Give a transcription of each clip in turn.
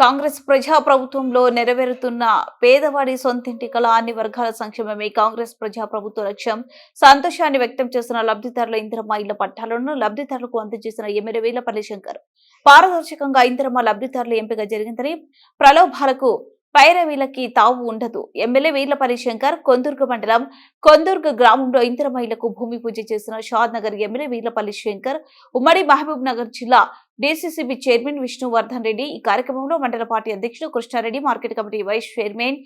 కాంగ్రెస్ ప్రజా ప్రభుత్వంలో నెరవేరుతున్న పేదవాడి సొంతింటి కళ అన్ని వర్గాల సంక్షేమమే కాంగ్రెస్ ప్రజా ప్రభుత్వ లక్ష్యం. సంతోషాన్ని వ్యక్తం చేసిన లబ్ధిదారుల ఇందిరమ్మ ఇళ్ల పట్టాలను లబ్ధిదారులకు అందజేసిన ఎమ్మెల్యే వేలపల్లి శంకర్. పారదర్శకంగా ఇందిరమ్మ లబ్ధిదారుల ఎంపిక జరిగిందని, ప్రలోభాలకు పైరవీలకి తావు ఉండదు. ఎమ్మెల్యే వేలపల్లి శంకర్ కొందుర్గ మండలం కొందుర్గ గ్రామంలో ఇందిరమ్మ ఇళ్లకు భూమి పూజ చేసిన షాద్ నగర్ ఎమ్మెల్యే వేలపల్లి శంకర్. ఉమ్మడి మహబూబ్ నగర్ జిల్లా డీసీసీబీ చైర్మన్ విష్ణువర్ధన్ రెడ్డి ఈ కార్యక్రమంలో మండల పార్టీ అధ్యక్షుడు Krishna Reddy, market committee vice chairman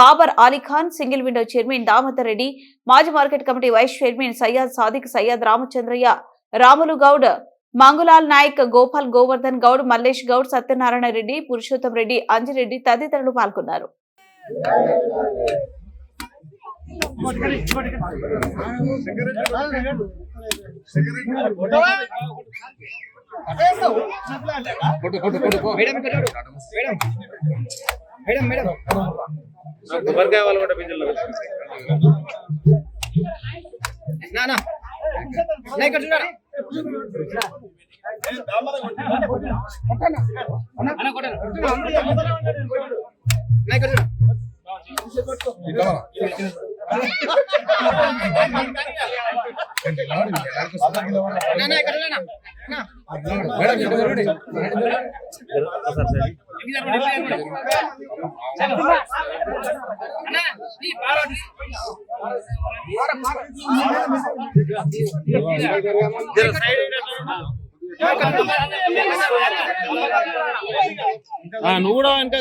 Babar Ali Khan, single window chairman Damodar Reddy, మాజీ market committee vice chairman Sayyad Sadiq, Sayyad Ramachandraiah, Ramulu Goud, Mangulal Naik, Gopal Govardhan Goud, Mallesh Goud, Satyanarayana Reddy, Purushottam Reddy, Anji Reddy తదితరులు పాల్గొన్నారు. నువ్వు కూడా వెనక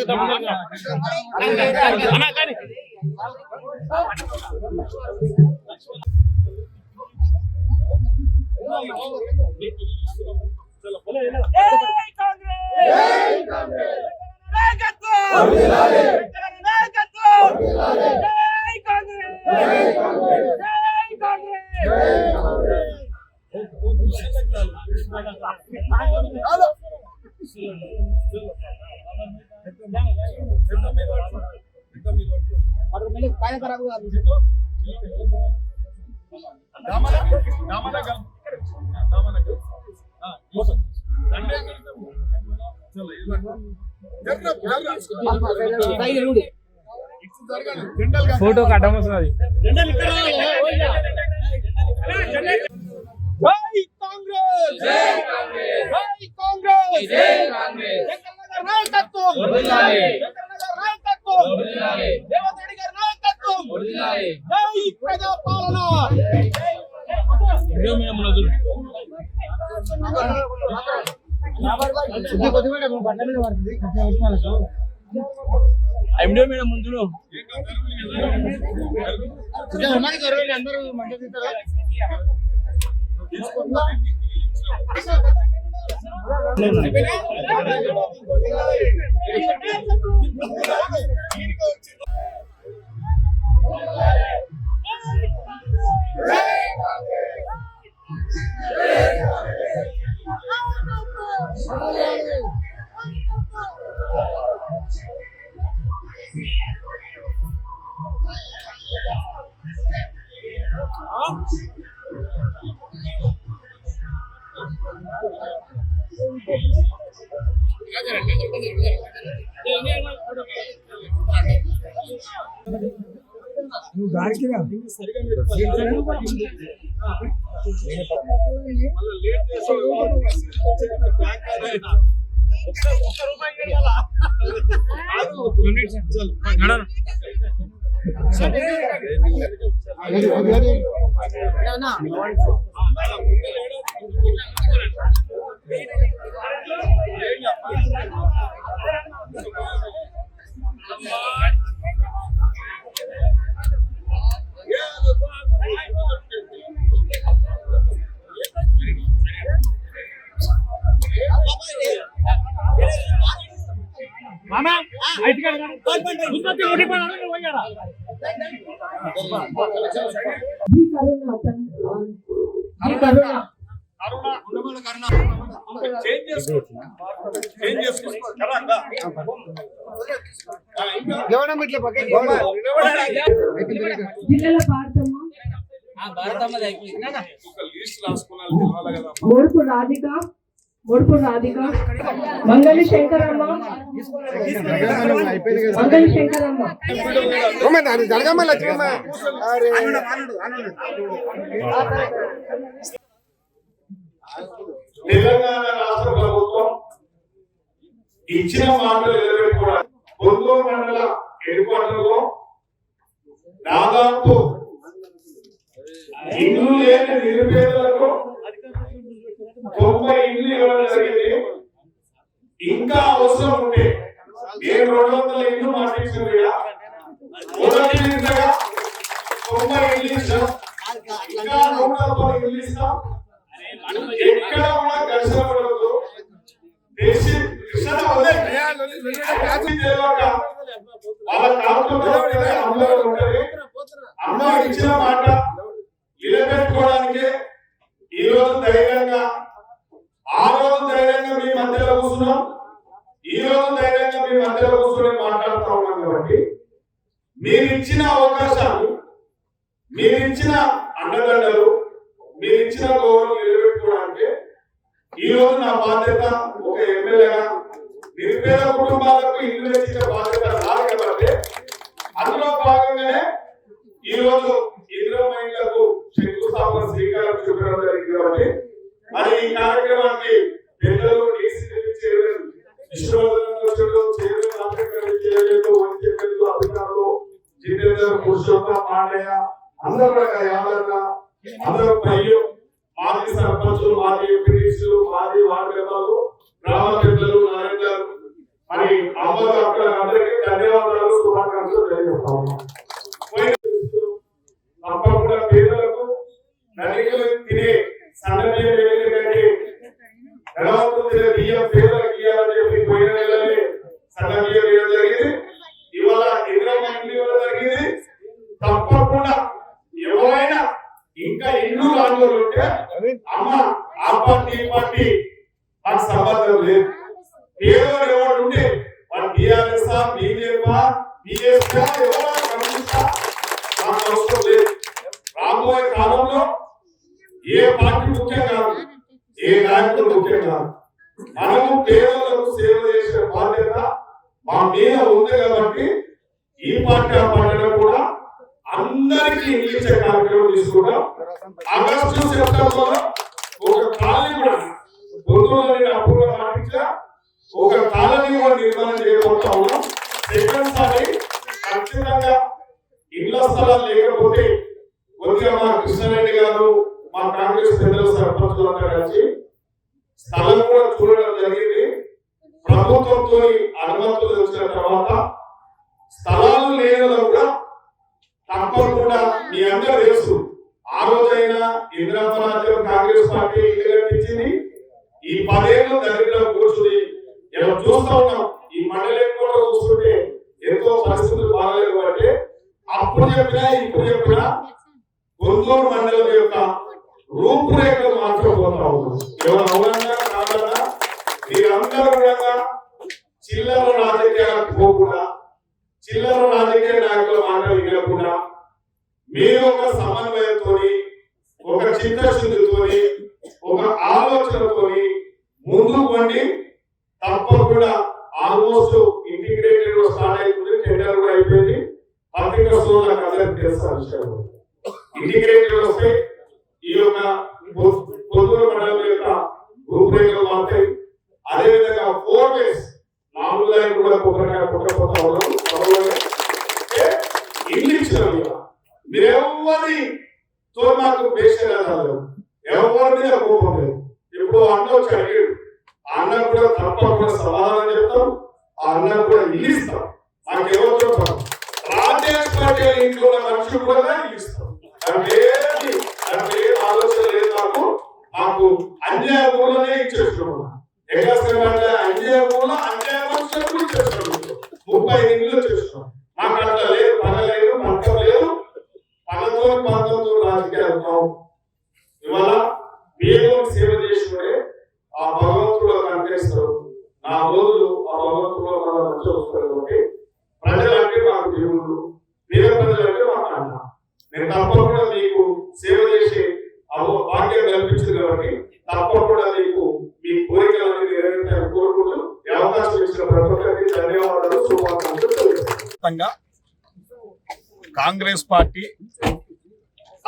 ఫోటో కట్టం వస్తుంది. ఎండియో మేడం ముందు అందరూ మోర్పు రాధిక, ముడుపు రాధిక, మంగళి శంకరమ్మ, మంగళి శంకరమ్మ, తెలంగాణ రాష్ట్ర ప్రభుత్వం ఇచ్చిన మాటలు నిలబెట్టుకోవడానికి పొందూరు మండల హెడ్ క్వార్టర్లో దాదాపు ఇల్లు లేని నిరుపేదలకు 90 ఇల్లు ఇవ్వడం జరిగింది. ఇంకా అవసరం ఉంటే నేను 200 ఇల్లు మాటించింది మొదటి విడతగా 90 ఇల్లు ఇస్తాం, ఇంకా 110 ఇల్లు ఇస్తాం. ఎక్కడ కూడా ఘర్షణ పడవద్దు. అమ్మ ఇచ్చిన మాట నిలబెట్టుకోవడానికి ఈ రోజు ధైర్యంగా, ఆ రోజు ధైర్యంగా మీ మధ్యలో కూర్చున్నాం, ఈ రోజు ధైర్యంగా మీ మధ్యలో కూర్చొని మాట్లాడుతూ ఉన్నాం. కాబట్టి మీరిచ్చిన అవకాశాలు, మీరిచ్చిన అండదండలు, మీరిచ్చిన గౌరవం నిలబెట్టుకోవడానికి ఈ రోజు నా బాధ్యత ఒక ఎమ్మెల్యేగా నిరుపేద కుటుంబాలకు ఇల్లు తెచ్చిన బాధ్యత నాది. కాబట్టి అందులో భాగంగానే ఈ రోజు 20 మైళ్ళకు శంకుస్థాపన శ్రీకారం చుట్టడం జరిగింది. కాబట్టి మరి ఈ కార్యక్రమానికి పెద్దలు అందరూ పయ్యో మాజీ సర్పంచులు, మాజీ ఎంపీటీసీలు, మాజీ వార్డు మెంబర్లు, గ్రామ పెద్దలు, నాయకులు, మరి అమ్మలు అక్కడ అందరికీ ధన్యవాదాలు, శుభాకాంక్షలు తెలియజేస్తా ఉన్నాం. తప్పకుండా పేదలకు నదికలు తినే సన్న బియ్యం కంటే ధనవంతులు తినే బియ్యం పేదలకు ఇవ్వాలని చెప్పి పోయిన నెలలే సన్న బియ్యం ఇవ్వడం జరిగింది. ఇవాళ 20 మంది ఇవ్వడం జరిగింది. తప్పకుండా ఎవరైనా ఇంకా ఇల్లు లాంటి ఉంటే అమ్మ ఆ పార్టీ ఈ పార్టీ నాకు సంబంధం లేదు. పేదవాడు ఎవరు ఉంటే వాడు టీఆర్ఎస్, బీజేపీ, బిఎస్పీ ఎవరైనా గమనిస్తా నాకు అవసరం లేదు. రాబోయే కాలంలో ఏ పార్టీ ముఖ్యం కాదు, ఏ నాయకుడు ముఖ్యం కాదు. మనము పేదలకు సేవ చేసే బాధ్యత మా మీద ఉంది. కాబట్టి ఈ పార్టీ ఆ పార్టీలో కూడా అందరికీ ఇల్లు ఇచ్చే కార్యక్రమం తీసుకుంటాం. ఆగస్టు సెప్టెంబర్ ఒక కాలనీ కూడా పొందూరులోని అప్పుగా మాటించా ఒక కాలనీ కూడా నిర్మాణం చేయబోతా ఉన్నాం. సెకండ్ సారి ఖచ్చితంగా ఇళ్ల స్థలాలు లేకపోతే కొద్దిగా మా కృష్ణారెడ్డి గారు, మా కాంగ్రెస్ పెద్దల సర్పంచులంతా కలిసి స్థలం కూడా చూడడం జరిగింది. ప్రభుత్వంతో అనుమతులు వచ్చిన తర్వాత స్థలాలు లేని కూడా తప్పకుండా మీ అందరూ తెలుసు. ఆ రోజైనా ఇంద్రమరాజ్యం కాంగ్రెస్ పార్టీ ఇల్లు కట్టించింది. ఈ 10 ఏళ్ళు దరిద్రం కూర్చుని ఇలా చూస్తా ఉన్నాం. ఈ మండలం కూడా చూస్తుంటే ఎంతో పరిస్థితులు బాగలేదు. కాబట్టి అప్పుడు చెప్పినా ఇప్పుడు చెప్పినా పొందూరు మండలం యొక్క రూపురేఖలు మార్చకపోతా ఉన్నాం. ఎవరు అవునంగా కాదన్నా మీరందరూ కూడా చిల్లర రాజకీయాలకు పోకుండా, చిల్లర రాజకీయ నాయకుల మాటలు వినకుండా మీరు ఒక సమన్వయంతో, ఒక చిత్తశుద్ధితో, ఒక ఆలోచనతో ముందుకు వండి తప్పకుండా ఆల్మోస్ట్ ఇంటిగ్రేటెడ్ స్టార్ట్ అవుతుంది. టెండర్ కూడా అయిపోయింది. పత్రికా సోదరులకు అందరికి తెలుసు. ఇంటిగ్రేటెడ్ వస్తే ఈ యొక్క పొందూరు మండలం యొక్క రూపురేఖలు మారుతాయి. అదేవిధంగా 4 ways 4 లైన్ కూడా కొబ్బరికాయ పుట్టకపోతా ఉన్నాం. ఇల్లు ఇచ్చిన మీరెవరితో నాకు బేషగా రాలేదు, ఎవరి మీద కోపం లేదు. ఇప్పుడు అన్న వచ్చి అడిగాడు, ఆ అన్న కూడా తప్పకుండా సమాధానం చెప్తాం, ఆ అన్న కూడా ఇల్లు ఇస్తాం. నాకు ఎవరు చెప్తాం రాజేష్ పటేల్ ఇంట్లో ఉన్న మనుషులు కూడా ఇల్లు ఇస్తాం. దాంట్లో ఏం ఆలోచన లేదు. నాకు అంజయ మూలనే ఇచ్చేస్తున్నాం. అంజయ మూల అంజయ మనుషులకు ఇచ్చేస్తున్నాం. 35 ఇల్లు చేస్తున్నాం. మాకు అట్లా లేదు, పగ లేదు, మంటం లేదు. పగతో రాజకీయాలు కావు. ఇవాళ పేదలకు సేవ చేసుకునే ఆ భగవంతుడు కనిపిస్తారు. నా రోజులు ఆ భగవంతుడు మన మధ్య వస్తారు. కాబట్టి ప్రజలంటే మాకు దేవుళ్ళు, పేద ప్రజలంటే మాకు అన్న. నేను తప్పకుండా మీకు సేవ చేసే భాగ్యం కల్పించింది. కాబట్టి తప్పకుండా మీకు మీ కోరిక కాంగ్రెస్ పార్టీ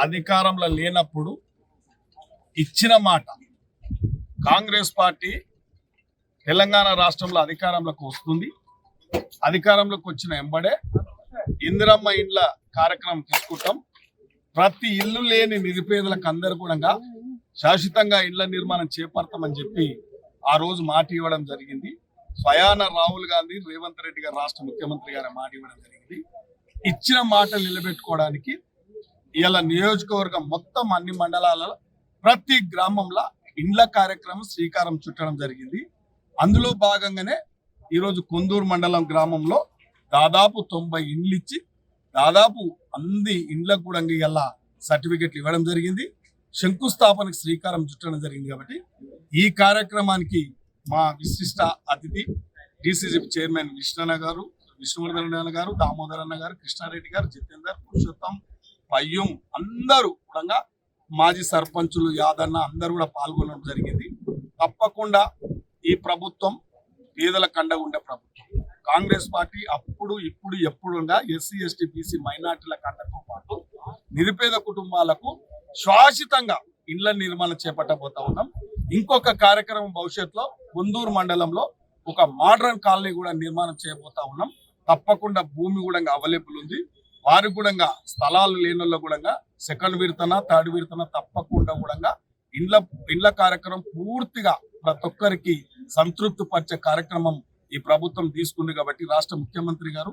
అధికారంలో లేనప్పుడు ఇచ్చిన మాట, కాంగ్రెస్ పార్టీ తెలంగాణ రాష్ట్రంలో అధికారంలోకి వస్తుంది, అధికారంలోకి వచ్చిన ఎంబడే ఇందిరమ్మ ఇండ్ల కార్యక్రమం తీసుకుంటాం, ప్రతి ఇల్లు లేని నిరుపేదలకు అందరు కూడా శాశ్వతంగా ఇళ్ల నిర్మాణం చేపడతామని చెప్పి ఆ రోజు మాట ఇవ్వడం జరిగింది. స్వయాన రాహుల్ గాంధీ, రేవంత్ రెడ్డి గారు రాష్ట్ర ముఖ్యమంత్రి గారు మాట ఇవ్వడం జరిగింది. ఇచ్చిన మాట నిలబెట్టుకోవడానికి ఇలా నియోజకవర్గం మొత్తం అన్ని మండలాలలో ప్రతి గ్రామంలో ఇండ్ల కార్యక్రమం శ్రీకారం చుట్టడం జరిగింది. అందులో భాగంగానే ఈరోజు కొందూరు మండలం గ్రామంలో దాదాపు 90 ఇండ్లు ఇచ్చి దాదాపు అన్ని ఇండ్లకు కూడా ఇలా సర్టిఫికెట్లు ఇవ్వడం జరిగింది. శంకుస్థాపనకు శ్రీకారం చుట్టడం జరిగింది. కాబట్టి ఈ కార్యక్రమానికి మా విశిష్ట అతిథి డిసిసి చైర్మన్ విష్ణువర్ధన్ గారు, దామోదర్ అన్న గారు, కృష్ణారెడ్డి గారు, జితేందర్, పురుషోత్తం, పయ్యం అందరూ కూడా మాజీ సర్పంచులు, యాదన్న అందరూ కూడా పాల్గొనడం జరిగింది. తప్పకుండా ఈ ప్రభుత్వం పేదల కండగా ఉండే ప్రభుత్వం. కాంగ్రెస్ పార్టీ అప్పుడు ఇప్పుడు ఎప్పుడుగా ఎస్సీ ఎస్టీ బీసీ మైనార్టీల కండతో పాటు నిరుపేద కుటుంబాలకు శాశ్వతంగా ఇండ్ల నిర్మాణం చేపట్టబోతా ఉన్నాం. ఇంకొక కార్యక్రమం భవిష్యత్తులో కొందూరు మండలంలో ఒక మోడర్న్ కాలనీ కూడా నిర్మాణం చేయబోతా ఉన్నాం. తప్పకుండా భూమి కూడా అవైలబుల్ ఉంది. వారి కూడా స్థలాలు లేని కూడా సెకండ్ విడతన, థర్డ్ విడతన తప్పకుండా కూడా ఇండ్ల కార్యక్రమం పూర్తిగా ప్రతి ఒక్కరికి సంతృప్తి పరిచే కార్యక్రమం ఈ ప్రభుత్వం తీసుకుంది. కాబట్టి రాష్ట్ర ముఖ్యమంత్రి గారు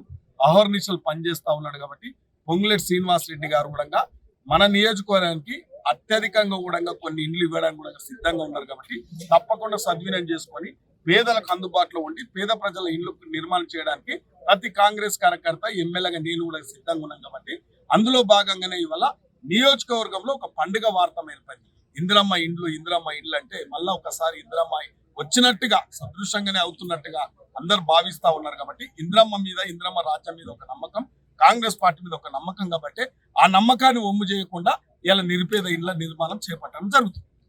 అహర్నిశలు పనిచేస్తా ఉన్నాడు. కాబట్టి పొంగులేటి శ్రీనివాస్ రెడ్డి గారు కూడా మన నియోజకవర్గానికి అత్యధికంగా కూడా కొన్ని ఇండ్లు ఇవ్వడానికి కూడా సిద్ధంగా ఉన్నారు. కాబట్టి తప్పకుండా సద్వినియోగం చేసుకొని పేదలకు అందుబాటులో ఉండి పేద ప్రజల ఇల్లు నిర్మాణం చేయడానికి ప్రతి కాంగ్రెస్ కార్యకర్త, ఎమ్మెల్యేగా నేను కూడా సిద్ధంగా ఉన్నాను. కాబట్టి అందులో భాగంగానే ఇవాళ నియోజకవర్గంలో ఒక పండుగ వార్త ఏర్పడింది. ఇందిరమ్మ ఇండ్లు అంటే మళ్ళా ఒకసారి ఇందిరమ్మ వచ్చినట్టుగా సదృశంగానే అవుతున్నట్టుగా అందరు భావిస్తా ఉన్నారు. కాబట్టి ఇందిరమ్మ రాజ్యం మీద ఒక నమ్మకం, కాంగ్రెస్ పార్టీ మీద ఒక నమ్మకం. కాబట్టి ఆ నమ్మకాన్ని ఒమ్ము చేయకుండా ఇలా నిరుపేద ఇళ్ల నిర్మాణం చేపట్టడం జరుగుతుంది.